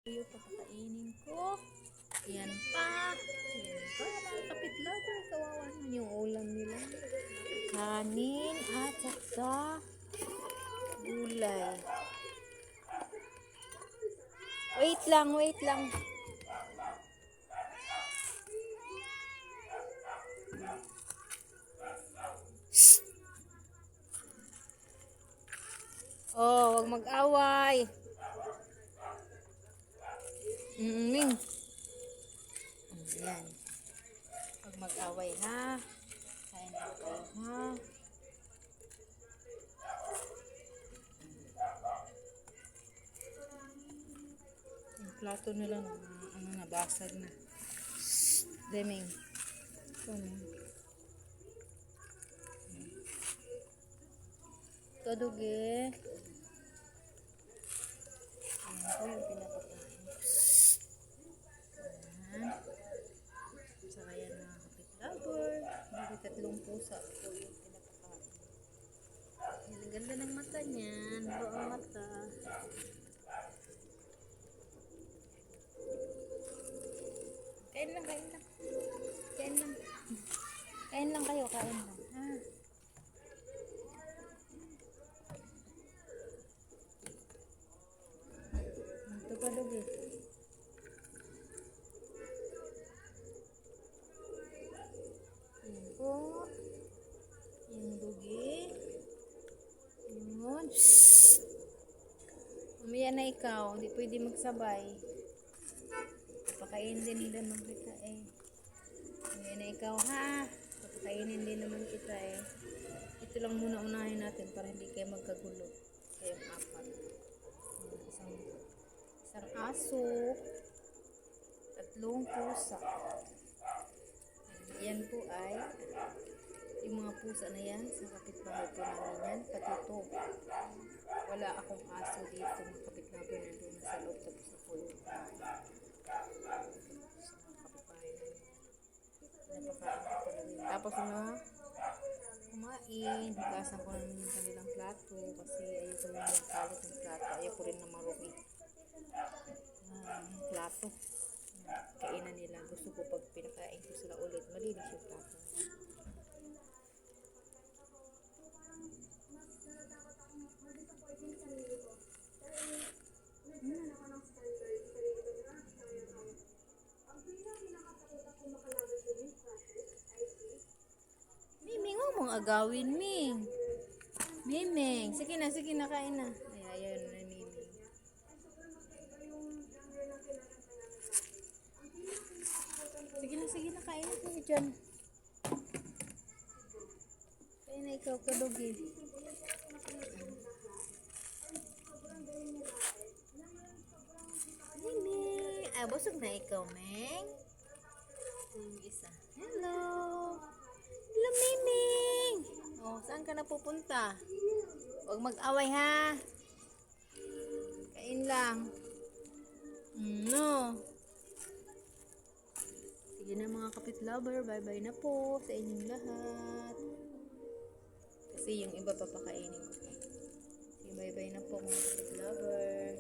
Yung papakainin ko. Yan pa. Yan pa. Mga kapitlaban. Kawawa naman yung ulam nila. Kanin at saka gulay. Wait lang, wait lang. Oh, wag mag-away. Ming. Ayan. Wag mag-away ha. Kain lang kayo ha. Yung plato nila na nabasag na. Deming. Kadugi. Ayan po yung pinapakain. Ayan. Saka yan mga kapitlaber. May 3 pusa po yung pinapakain. Ayan, ang ganda ng mata niyan. Buong mata. Kain lang, kain lang. Kain lang. Kain lang kayo, kain lang. Ha? Ito pa dugi. Yan po. Yung dugi. Yun. Mamaya na ikaw. Hindi pwede magsabay. Papakain din nila naman kita eh. Mamaya na ikaw ha. Papakainin din naman kita eh. Ito lang muna unahin natin para hindi kayo magkagulo. Kayong 4. Isang aso. 3 pusa. Yan po ay yung mga pusa na yan sa kapitbahay po namin yan. Pati ito. Wala akong aso dito. Mga kapitbahay nandun na sa loob. Tapos ako yung kapitbahay namin. Napakain ko talaga. Tapos na kumain. Hugasan ko namin yung kanilang plato. Kasi ayoko yung magkalit ng plato. Ayoko rin na marumi. Plato. Kainan nila. Gusto ko pag pinakain ko sila ulit. Malinis yung plato. Miming, huwag mong agawin, Ming. Miming, sige na, kain na. Ay, ayun na, Miming. Sige na, kain na kayo dyan. Kain na ikaw, kadugi. Miming, busog na ikaw, Ming. Yung isa. Hello. Hello, Miming. Oh, saan ka na pupunta? Huwag mag-away ha. Kain lang. No. Sige na mga kapitlover. Bye-bye na po sa inyong lahat. Kasi yung iba papakainin ko. Sige, bye-bye na po mga kapitlover.